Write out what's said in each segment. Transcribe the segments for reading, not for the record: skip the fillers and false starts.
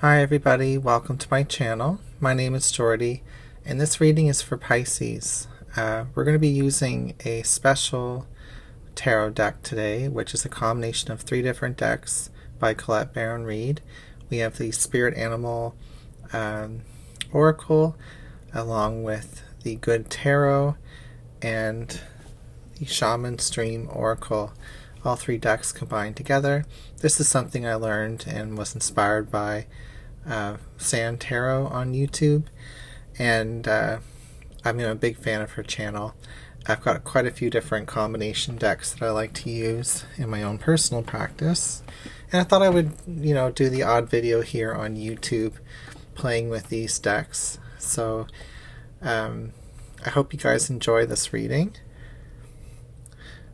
Hi everybody, welcome to my channel. My name is Jordy and this reading is for Pisces. We're going to be using a special tarot deck today, which is a combination of 3 different decks by Colette Baron Reed. We have the Spirit Animal Oracle along with the Good Tarot and the Shaman Stream Oracle. All 3 decks combined together. This is something I learned and was inspired by Sand Tarot on YouTube, and I'm a big fan of her channel. I've got quite a few different combination decks that I like to use in my own personal practice, and I thought I would, do the odd video here on YouTube playing with these decks. So I hope you guys enjoy this reading.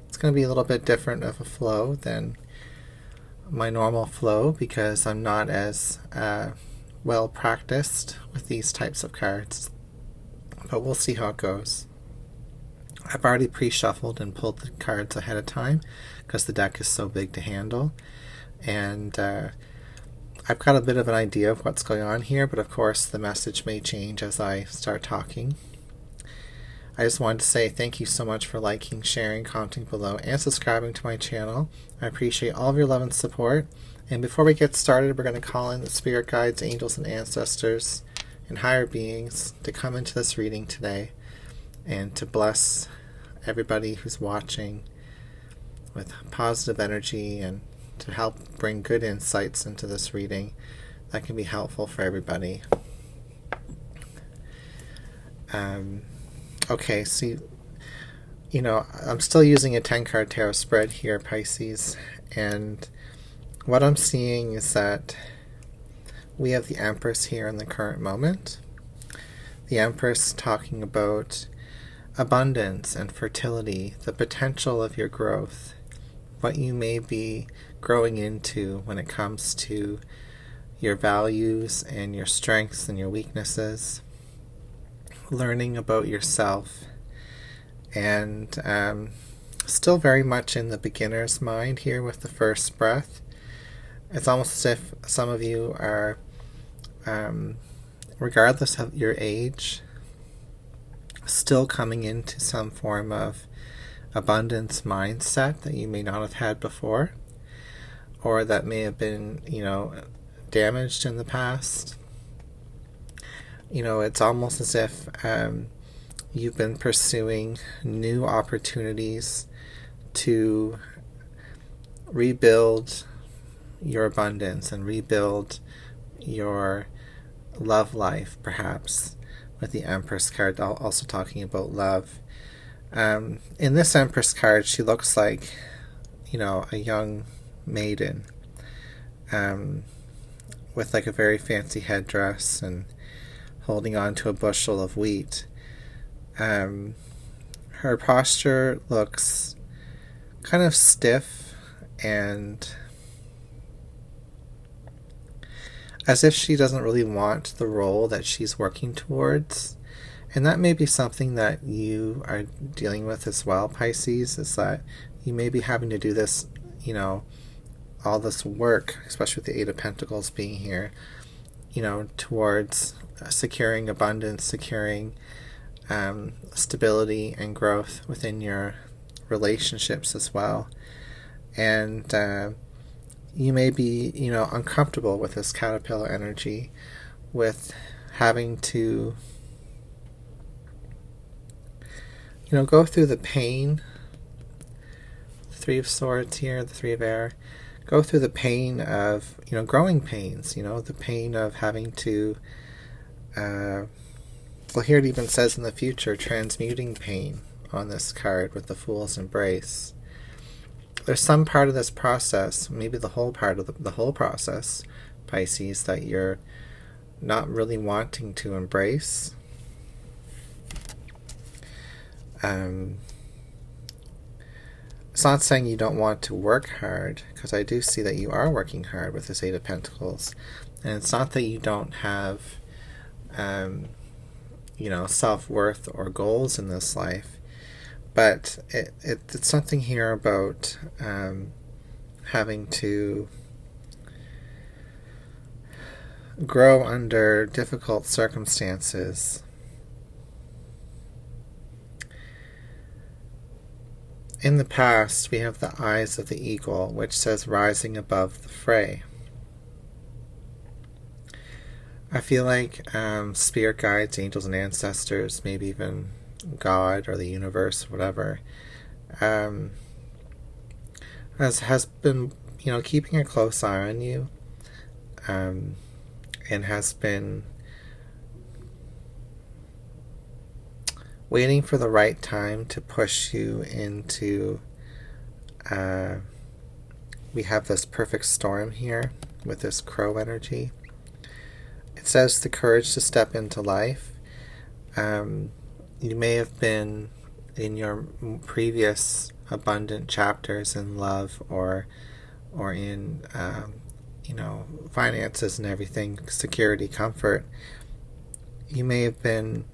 It's going to be a little bit different of a flow than my normal flow because I'm not as well practiced with these types of cards, but we'll see how it goes. I've already pre-shuffled and pulled the cards ahead of time because the deck is so big to handle, and I've got a bit of an idea of what's going on here, but of course the message may change as I start talking. I just wanted to say thank you so much for liking, sharing, commenting below, and subscribing to my channel. I appreciate all of your love and support. And before we get started, we're going to call in the spirit guides, angels, and ancestors, and higher beings to come into this reading today and to bless everybody who's watching with positive energy and to help bring good insights into this reading that can be helpful for everybody. Okay, so I'm still using a 10-card tarot spread here, Pisces, and what I'm seeing is that we have the Empress here in the current moment. The Empress talking about abundance and fertility, the potential of your growth, what you may be growing into when it comes to your values and your strengths and your weaknesses, learning about yourself, and still very much in the beginner's mind here with the first breath. It's almost as if some of you are, regardless of your age, still coming into some form of abundance mindset that you may not have had before, or that may have been, damaged in the past. It's almost as if you've been pursuing new opportunities to rebuild your abundance and rebuild your love life, perhaps, with the Empress card also talking about love. In this Empress card, she looks like, a young maiden with like a very fancy headdress and holding on to a bushel of wheat. Her posture looks kind of stiff and as if she doesn't really want the role that she's working towards. And that may be something that you are dealing with as well, Pisces, is that you may be having to do this, all this work, especially with the Eight of Pentacles being here, towards securing abundance, securing stability and growth within your relationships as well. And you may be, uncomfortable with this caterpillar energy, with having to, go through the pain. The Three of Swords here, the Three of Air. Go through the pain of, growing pains, the pain of having to, well, here it even says in the future, transmuting pain on this card with the Fool's Embrace. There's some part of this process, maybe the whole part of the whole process, Pisces, that you're not really wanting to embrace. It's not saying you don't want to work hard, because I do see that you are working hard with this Eight of Pentacles. And it's not that you don't have, self-worth or goals in this life. But it's something here about having to grow under difficult circumstances. In the past, we have the eyes of the eagle, which says rising above the fray. I feel like spirit guides, angels and ancestors, maybe even God or the universe, whatever, has been, keeping a close eye on you, and has been waiting for the right time to push you into, we have this perfect storm here with this crow energy. It says the courage to step into life. You may have been in your previous abundant chapters in love or in finances and everything, security, comfort. You may have been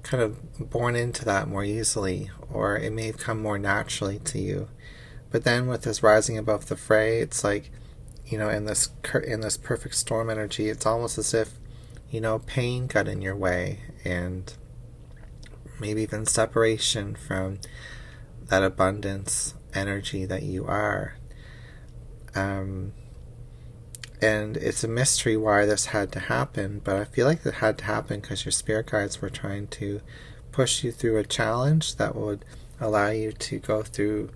kind of born into that more easily, or it may have come more naturally to you. But then with this rising above the fray, it's like, in this perfect storm energy, it's almost as if, pain got in your way, and maybe even separation from that abundance energy that you are. And it's a mystery why this had to happen, but I feel like it had to happen because your spirit guides were trying to push you through a challenge that would allow you to go through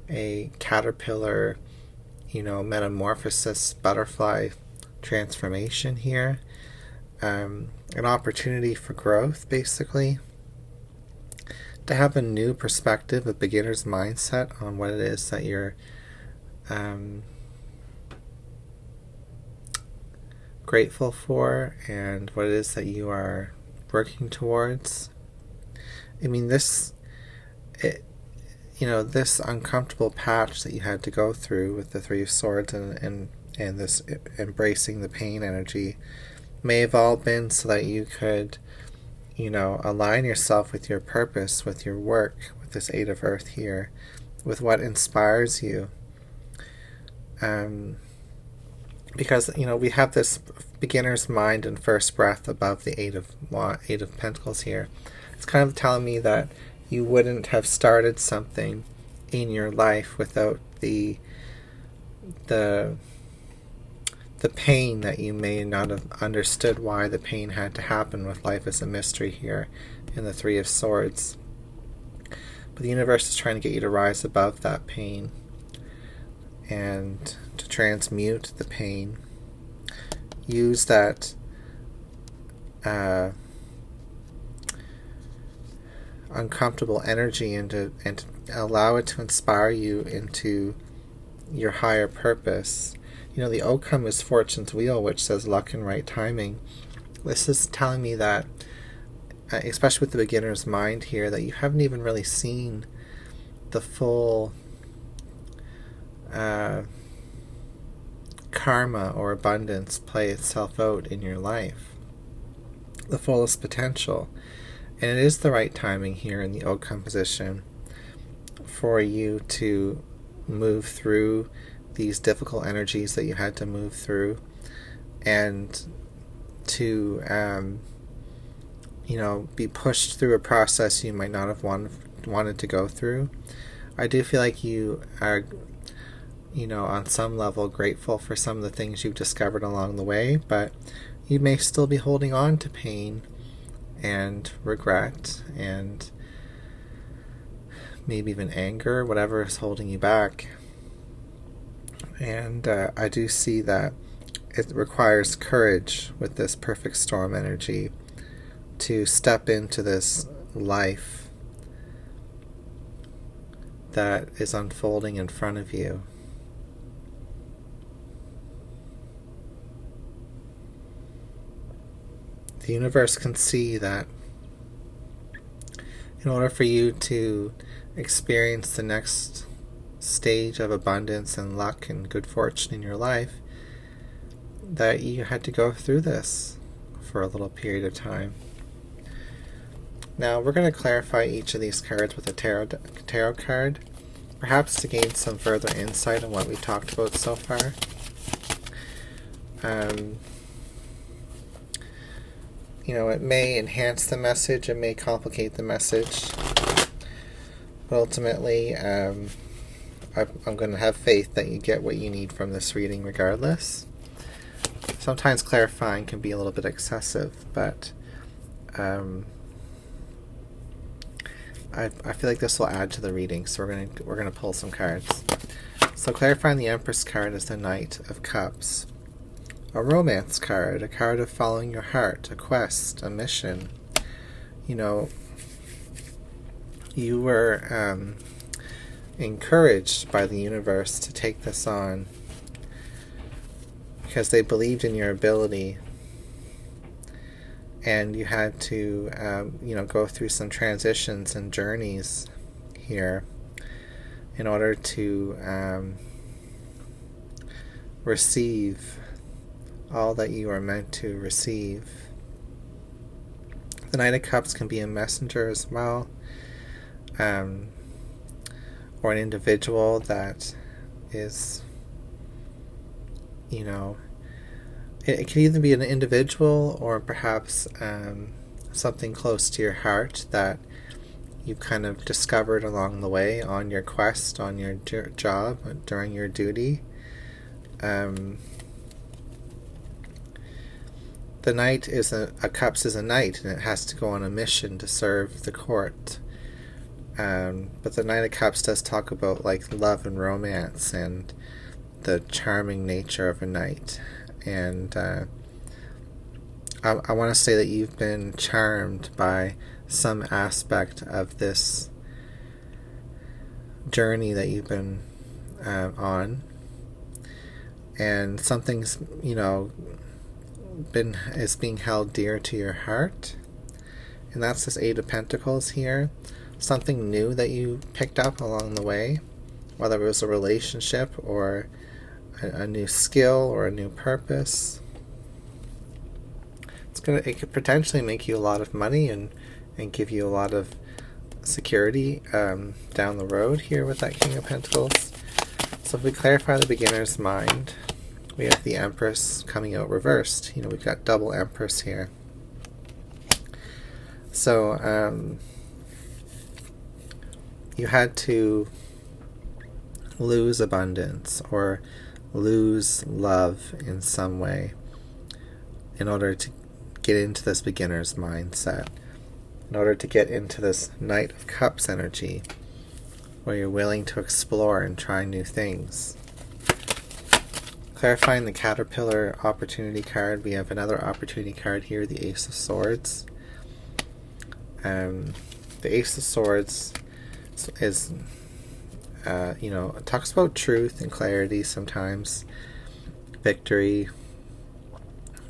a caterpillar, metamorphosis, butterfly transformation here. An opportunity for growth, basically. To have a new perspective, a beginner's mindset on what it is that you're grateful for and what it is that you are working towards. I mean, this uncomfortable patch that you had to go through with the Three of Swords and this embracing the pain energy may have all been so that you could, align yourself with your purpose, with your work, with this Eight of Earth here, with what inspires you. Because, we have this beginner's mind and first breath above the Eight of Pentacles here. It's kind of telling me that you wouldn't have started something in your life without the pain that you may not have understood why the pain had to happen, with life as a mystery here in the Three of Swords. But the universe is trying to get you to rise above that pain and to transmute the pain. Use that uncomfortable energy and to allow it to inspire you into your higher purpose. The outcome is Fortune's Wheel, which says luck and right timing. This is telling me that, especially with the beginner's mind here, that you haven't even really seen the full karma or abundance play itself out in your life. The fullest potential. And it is the right timing here in the outcome position for you to move through these difficult energies that you had to move through, and to be pushed through a process you might not have wanted to go through. I do feel like you are, on some level grateful for some of the things you've discovered along the way, but you may still be holding on to pain and regret and maybe even anger, whatever is holding you back. And I do see that it requires courage with this perfect storm energy to step into this life that is unfolding in front of you. The universe can see that in order for you to experience the next stage of abundance and luck and good fortune in your life, that you had to go through this for a little period of time. Now we're going to clarify each of these cards with a tarot card, perhaps to gain some further insight on what we talked about so far. it may enhance the message, it may complicate the message, but ultimately, I'm going to have faith that you get what you need from this reading regardless. Sometimes clarifying can be a little bit excessive, but I feel like this will add to the reading, so we're gonna pull some cards. So clarifying the Empress card is the Knight of Cups. A romance card, a card of following your heart, a quest, a mission. You were encouraged by the universe to take this on because they believed in your ability, and you had to go through some transitions and journeys here in order to receive all that you are meant to receive. The Knight of Cups can be a messenger as well, or an individual that is, it can either be an individual or perhaps something close to your heart that you kind of discovered along the way on your quest, on your job, during your duty. The Knight is a Cups is a knight, and it has to go on a mission to serve the court. But the Knight of Cups does talk about like love and romance and the charming nature of a knight. And I want to say that you've been charmed by some aspect of this journey that you've been on, and something's is being held dear to your heart, and that's this Eight of Pentacles here. Something new that you picked up along the way, whether it was a relationship or a new skill or a new purpose. It could potentially make you a lot of money and give you a lot of security down the road here with that King of Pentacles. So if we clarify the beginner's mind, we have the Empress coming out reversed. We've got double Empress here. So you had to lose abundance or lose love in some way in order to get into this beginner's mindset, in order to get into this Knight of Cups energy where you're willing to explore and try new things. Clarifying the Caterpillar opportunity card, we have another opportunity card here, the Ace of Swords. The Ace of Swords is it talks about truth and clarity sometimes, victory,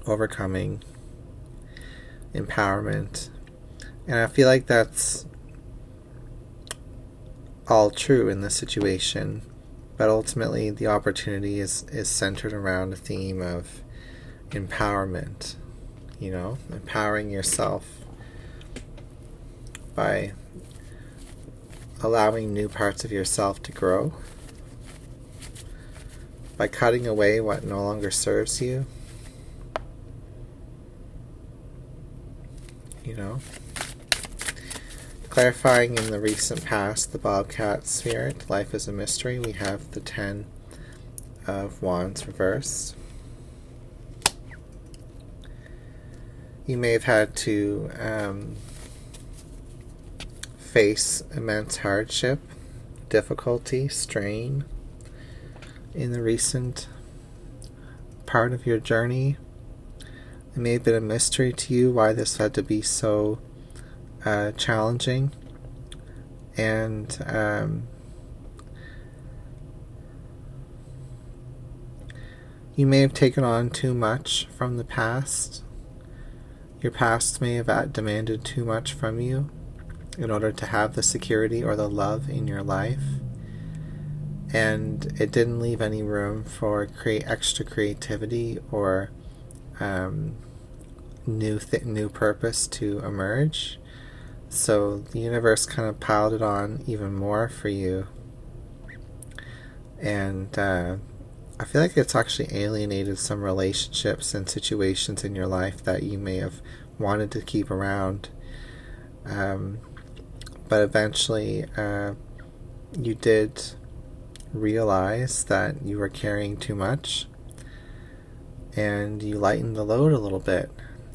overcoming, empowerment, and I feel like that's all true in this situation, but ultimately the opportunity is centered around a theme of empowerment, empowering yourself by allowing new parts of yourself to grow, by cutting away what no longer serves you. Clarifying in the recent past, the Bobcat spirit, life is a mystery, we have the 10 of Wands reversed. You may have had to face immense hardship, difficulty, strain in the recent part of your journey. It may have been a mystery to you why this had to be so challenging, and you may have taken on too much from the past. Your past may have demanded too much from you in order to have the security or the love in your life, and it didn't leave any room for extra creativity or new purpose to emerge. So the universe kind of piled it on even more for you, and I feel like it's actually alienated some relationships and situations in your life that you may have wanted to keep around. But eventually you did realize that you were carrying too much, and you lightened the load a little bit.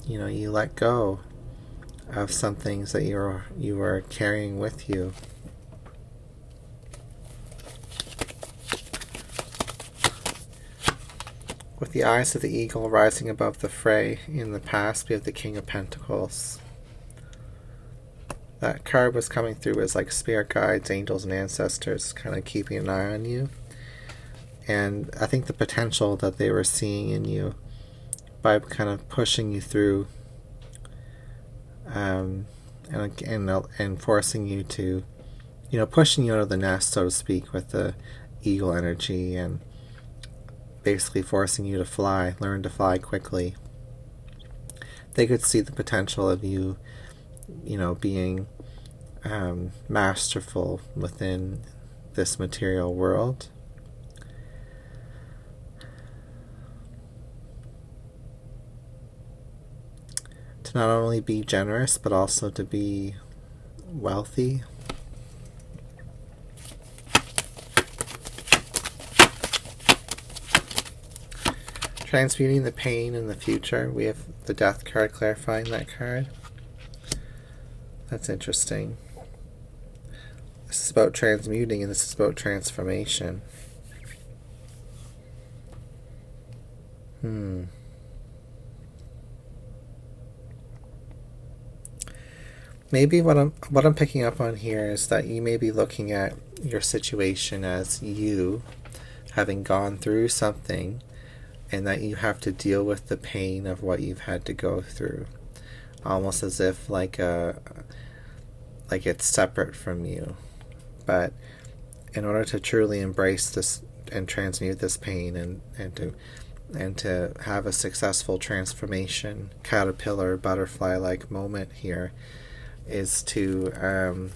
You let go of some things that you were carrying with you. With the eyes of the eagle rising above the fray, in the past we have the King of Pentacles. That card was coming through as like spirit guides, angels, and ancestors kind of keeping an eye on you. And I think the potential that they were seeing in you by kind of pushing you through and forcing you to, pushing you out of the nest, so to speak, with the eagle energy, and basically forcing you to learn to fly quickly. They could see the potential of you, being masterful within this material world. To not only be generous, but also to be wealthy. Transmuting the pain in the future. We have the Death card clarifying that card. That's interesting. This is about transmuting, and this is about transformation. Maybe what I'm picking up on here is that you may be looking at your situation as you having gone through something, and that you have to deal with the pain of what you've had to go through, almost as if like it's separate from you. But in order to truly embrace this and transmute this pain, and to have a successful transformation, caterpillar, butterfly-like moment here, is to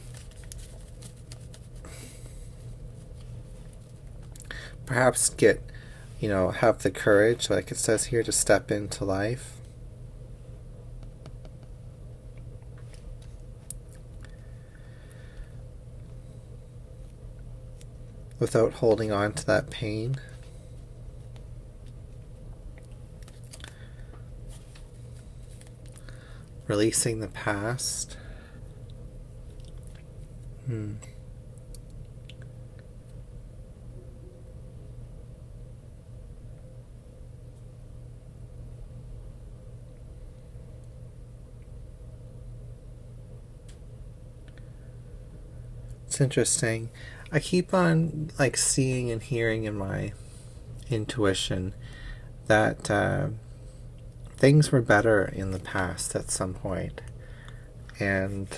perhaps get, have the courage, like it says here, to step into life. Without holding on to that pain. Releasing the past. It's interesting. I keep on seeing and hearing in my intuition that things were better in the past at some point, and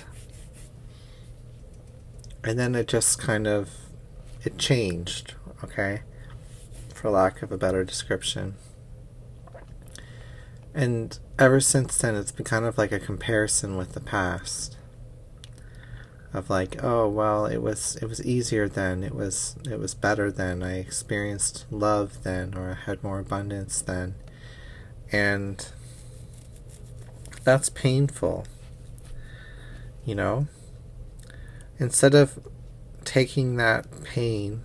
then it just it changed, okay, for lack of a better description. And ever since then, it's been kind of like a comparison with the past. Of oh well, it was easier then, it was better then, I experienced love then, or I had more abundance then. And that's painful, Instead of taking that pain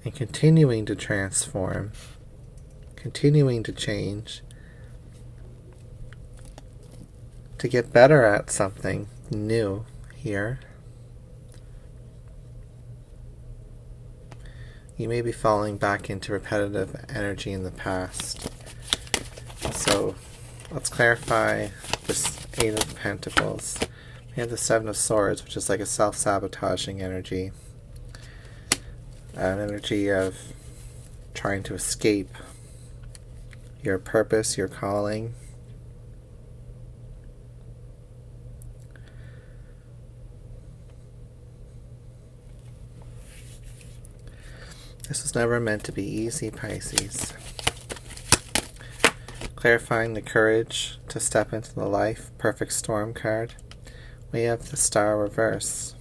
and continuing to transform, continuing to change, to get better at something new here, you may be falling back into repetitive energy in the past. So let's clarify this Eight of Pentacles. We have the Seven of Swords, which is like a self-sabotaging energy. An energy of trying to escape your purpose, your calling. This was never meant to be easy, Pisces. Clarifying the courage to step into the life, perfect storm card. We have the Star reverse.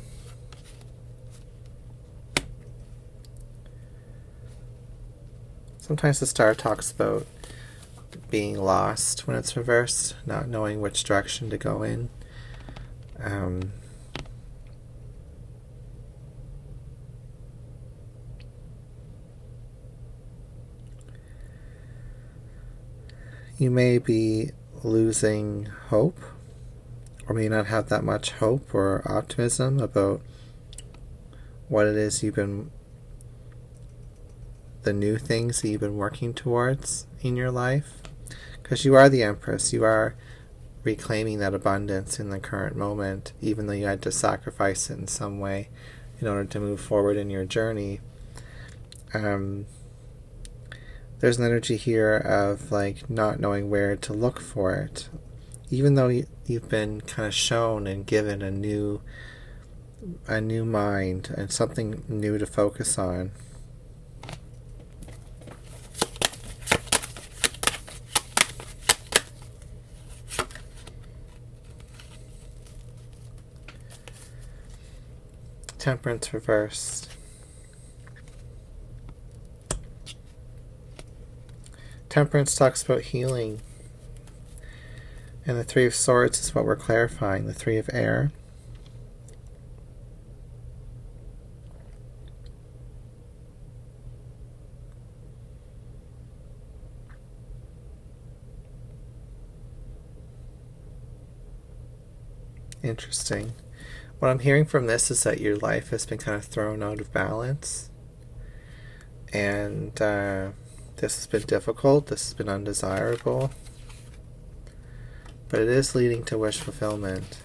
Sometimes the Star talks about being lost when it's reversed, not knowing which direction to go in. You may be losing hope, or may not have that much hope or optimism about what it is the new things that you've been working towards in your life. Because you are the Empress, you are reclaiming that abundance in the current moment, even though you had to sacrifice it in some way in order to move forward in your journey. There's an energy here of like not knowing where to look for it, even though you've been kind of shown and given a new mind and something new to focus on. Temperance reversed. Temperance talks about healing. And the Three of Swords is what we're clarifying. The Three of Air. Interesting. What I'm hearing from this is that your life has been kind of thrown out of balance. And this has been difficult. This has been undesirable. But it is leading to wish fulfillment.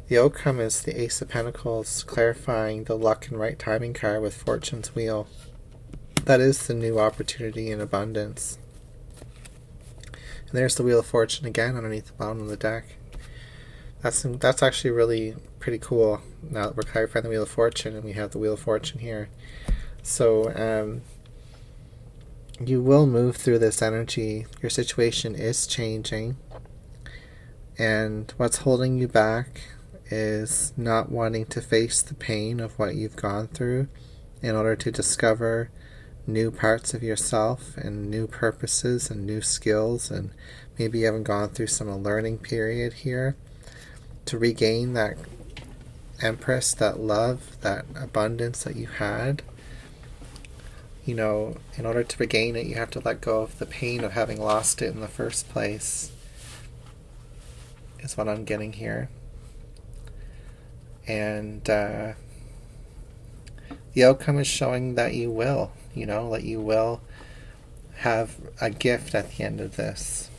The outcome is the Ace of Pentacles, clarifying the luck and right timing card with Fortune's Wheel. That is the new opportunity in abundance. And there's the Wheel of Fortune again underneath the bottom of the deck. That's actually really pretty cool. Now that we're clarifying the Wheel of Fortune and we have the Wheel of Fortune here. So you will move through this energy. Your situation is changing. And what's holding you back is not wanting to face the pain of what you've gone through in order to discover new parts of yourself and new purposes and new skills. And maybe you haven't gone through some learning period here to regain that Empress, that love, that abundance that you had. You know, in order to regain it, you have to let go of the pain of having lost it in the first place, is what I'm getting here. And the outcome is showing that you will, that you will have a gift at the end of this.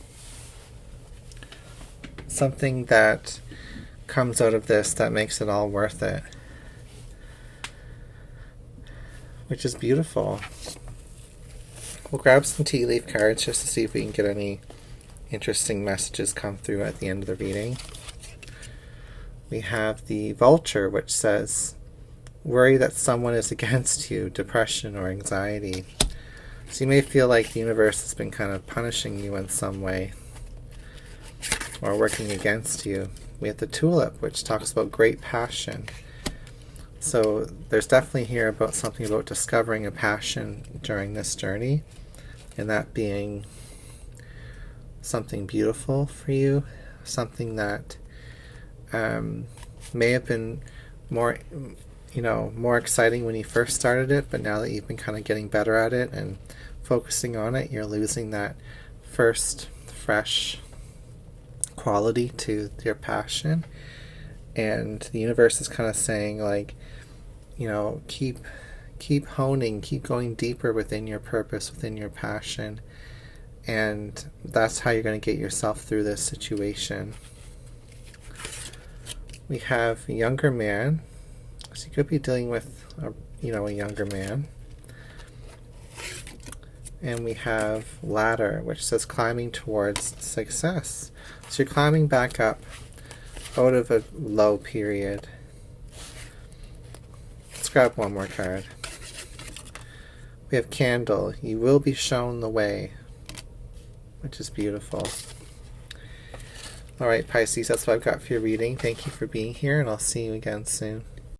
Something that comes out of this that makes it all worth it. Which is beautiful. We'll grab some tea leaf cards just to see if we can get any interesting messages come through at the end of the reading. We have the Vulture, which says, worry that someone is against you, depression or anxiety. So you may feel like the universe has been kind of punishing you in some way or working against you. We have the Tulip, which talks about great passion. So there's definitely here about something about discovering a passion during this journey, and that being something beautiful for you, something that may have been more exciting when you first started it, but now that you've been kind of getting better at it and focusing on it, you're losing that first fresh quality to your passion. And the universe is kind of saying, like, keep honing, keep going deeper within your purpose, within your passion, and that's how you're going to get yourself through this situation. We have a younger man, so you could be dealing with a younger man. And we have Ladder, which says climbing towards success. So you're climbing back up out of a low period. Let's grab one more card. We have Candle. You will be shown the way, which is beautiful. Alright, Pisces, that's what I've got for your reading. Thank you for being here, and I'll see you again soon.